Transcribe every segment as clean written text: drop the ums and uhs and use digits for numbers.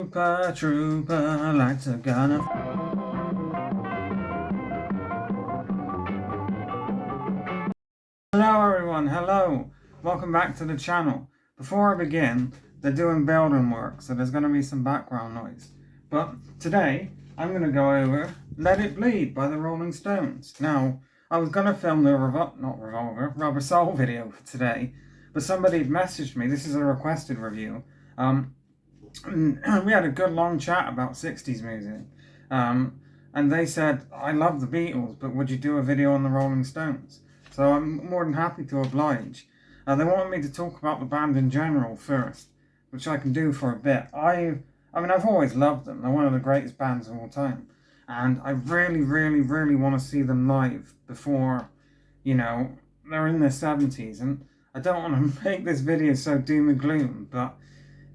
Trooper, trooper, lights are gonna. Hello everyone, hello. Welcome back to the channel. Before I begin, they're doing building work, so there's going to be some background noise. But today, I'm going to go over Let It Bleed by the Rolling Stones. Now, I was going to film the Rubber Soul video for today, but somebody messaged me. This is a requested review. And we had a good long chat about 60s music. And they said, I love the Beatles, but would you do a video on the Rolling Stones? So I'm more than happy to oblige. They wanted me to talk about the band in general first, which I can do for a bit. I've always loved them. They're one of the greatest bands of all time. And I really, really, really want to see them live before, they're in their 70s. And I don't want to make this video so doom and gloom, but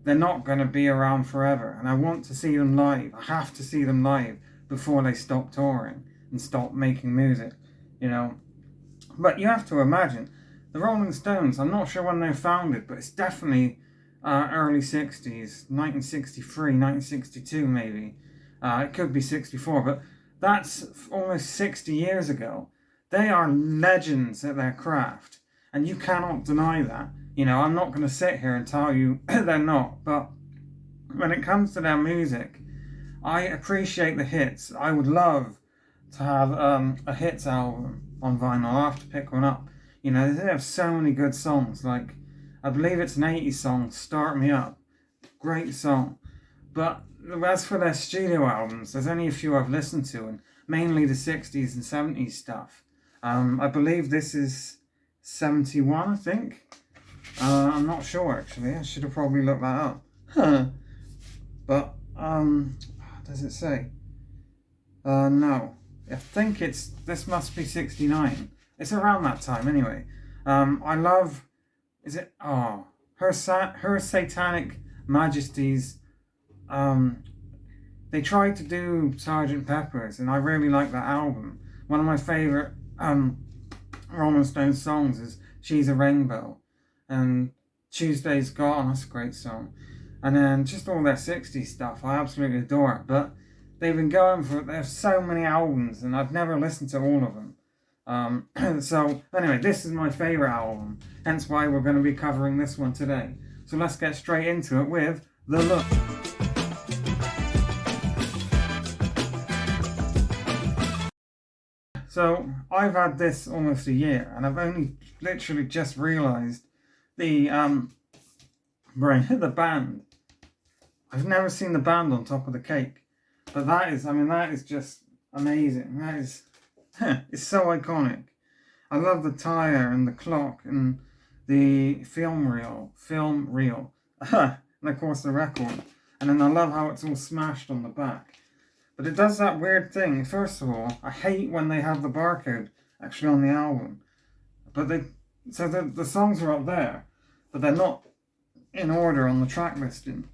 they're not going to be around forever. And I want to see them live. I have to see them live before they stop touring and stop making music, But you have to imagine, the Rolling Stones, I'm not sure when they were founded, but it's definitely early 60s, 1963, 1962 maybe. It could be 64, but that's almost 60 years ago. They are legends at their craft, and you cannot deny that. I'm not going to sit here and tell you they're not, but when it comes to their music, I appreciate the hits. I would love to have a hits album on vinyl. I'll have to pick one up. They have so many good songs. Like, I believe it's an 80s song, Start Me Up. Great song. But as for their studio albums, there's only a few I've listened to, and mainly the 60s and 70s stuff. I believe this is 71, I think. I'm not sure, actually. I should have probably looked that up. But, does it say? No. I think this must be 69. It's around that time anyway. I love, Her Satanic Majesty's, they tried to do Sgt. Pepper's, and I really like that album. One of my favourite Rolling Stones songs is She's a Rainbow, and Tuesday's Gone, that's a great song. And then just all their 60s stuff, I absolutely adore it. But they've been going they have so many albums, and I've never listened to all of them. So anyway, this is my favourite album, hence why we're going to be covering this one today. So let's get straight into it with The Look. So I've had this almost a year, and I've only literally just realised the band. I've never seen the band on top of the cake. But that is just amazing. That is, it's so iconic. I love the tire and the clock and the film reel, and of course the record. And then I love how it's all smashed on the back. But it does that weird thing. First of all, I hate when they have the barcode actually on the album. But the songs are up there, but they're not in order on the track listing.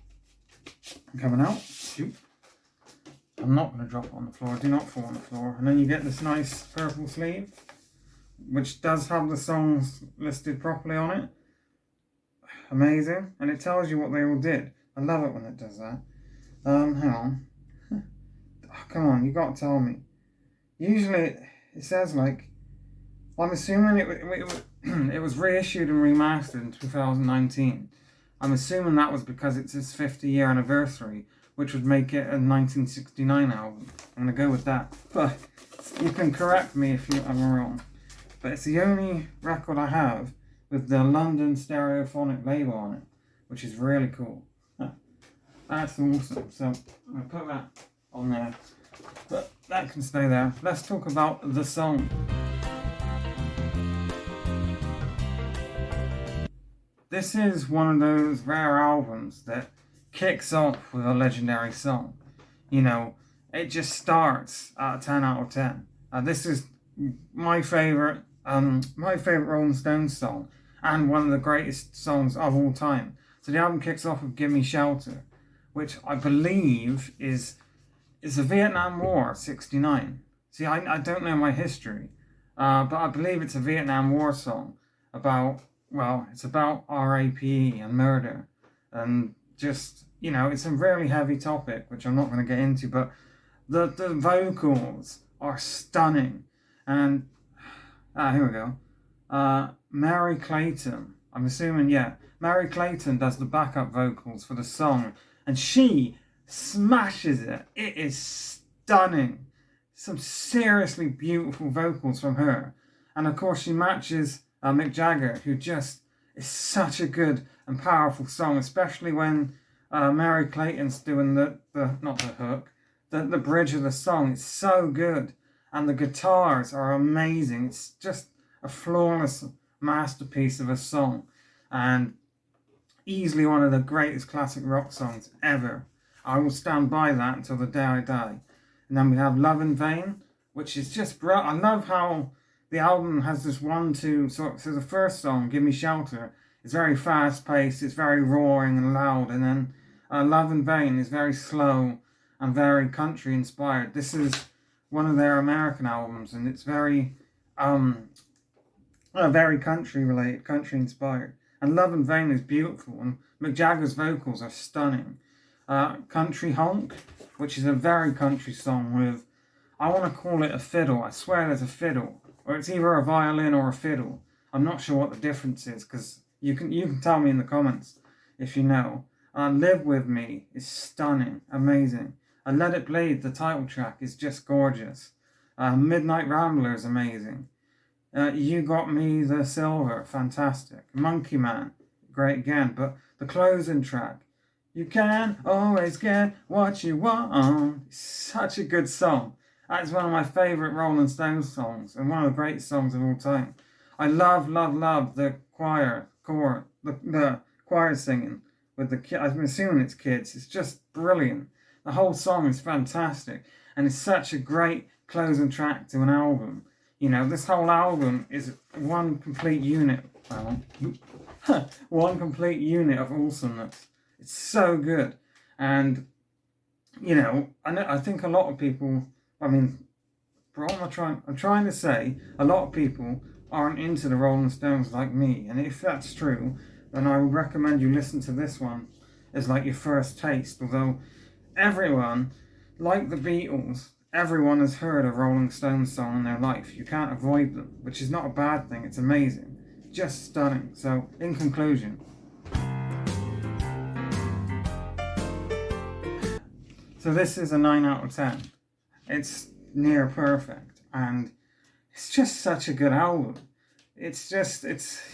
Coming out. Shoot. I'm not going to drop it on the floor. Do not fall on the floor. And then you get this nice purple sleeve, which does have the songs listed properly on it. Amazing. And it tells you what they all did. I love it when it does that. Hang on. Oh, come on, you got to tell me. Usually it says I'm assuming it was reissued and remastered in 2019. I'm assuming that was because it's his 50-year anniversary, which would make it a 1969 album. I'm going to go with that. But you can correct me if I'm wrong. But it's the only record I have with the London Stereophonic label on it, which is really cool. That's awesome. So I'm going to put that on there. But that can stay there. Let's talk about the song. This is one of those rare albums that kicks off with a legendary song. It just starts at 10 out of 10. This is my favourite Rolling Stones song, and one of the greatest songs of all time. So the album kicks off with Gimme Shelter, which I believe is the Vietnam War, 69. See, I don't know my history, but I believe it's a Vietnam War song it's about RAPE and murder, and just it's a really heavy topic, which I'm not going to get into, but the vocals are stunning. And here we go. Mary Clayton. I'm assuming, yeah. Mary Clayton does the backup vocals for the song, and she smashes it. It is stunning. Some seriously beautiful vocals from her. And of course, she matches Mick Jagger, who just is such a good and powerful song, especially when Mary Clayton's doing not the hook, the bridge of the song. It's so good. And the guitars are amazing. It's just a flawless masterpiece of a song, and easily one of the greatest classic rock songs ever. I will stand by that until the day I die. And then we have Love in Vain, which is just brilliant. I love how the album has this 1-2 sort. So the first song, Gimme Shelter, is very fast paced, it's very roaring and loud, and then Love in Vain is very slow and very country inspired. This is one of their American albums, and it's very very country related, country inspired. And Love in Vain is beautiful, and Mick Jagger's vocals are stunning. Country Honk, which is a very country song with, I want to call it a fiddle. I swear there's a fiddle, or it's either a violin or a fiddle. I'm not sure what the difference is, because you can tell me in the comments if you know. Live With Me is stunning, amazing. Let It Bleed, the title track, is just gorgeous. Midnight Rambler is amazing. You Got Me, the Silver, fantastic. Monkey Man, great again. But the closing track, You Can Always Get What You Want, such a good song. That's one of my favourite Rolling Stones songs, and one of the greatest songs of all time. I love the the choir singing with the kids. I'm assuming it's kids. It's just brilliant. The whole song is fantastic, and it's such a great closing track to an album. This whole album is one complete unit. One complete unit of awesomeness. It's so good, and I think a lot of people. What am I trying? I'm trying to say a lot of people aren't into the Rolling Stones like me, and if that's true, then I would recommend you listen to this one as like your first taste. Although everyone, like the Beatles, everyone has heard a Rolling Stones song in their life. You can't avoid them, which is not a bad thing. It's amazing, just stunning. So, in conclusion, so this is a 9 out of 10. It's near perfect, and it's just such a good album. It's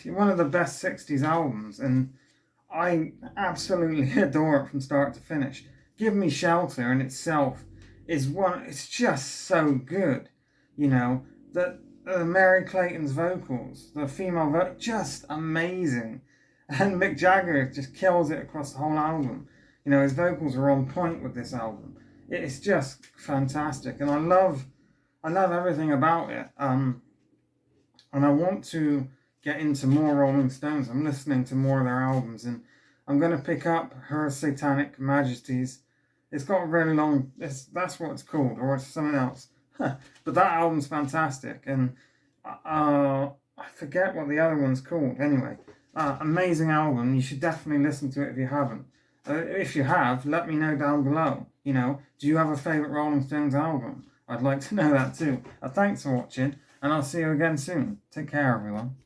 one of the best 60s albums, and I absolutely adore it from start to finish. Give Me Shelter in itself it's just so good. That Mary Clayton's vocals, the female vocal, just amazing. And Mick Jagger just kills it across the whole album. His vocals are on point with this album. It's just fantastic, and I love everything about it. And I want to get into more Rolling Stones. I'm listening to more of their albums, and I'm going to pick up Her Satanic Majesties. It's got a really long. That's what it's called, or it's something else. But that album's fantastic, and I forget what the other one's called. Anyway, amazing album. You should definitely listen to it if you haven't. If you have, let me know down below. Do you have a favourite Rolling Stones album? I'd like to know that too. Thanks for watching, and I'll see you again soon. Take care, everyone.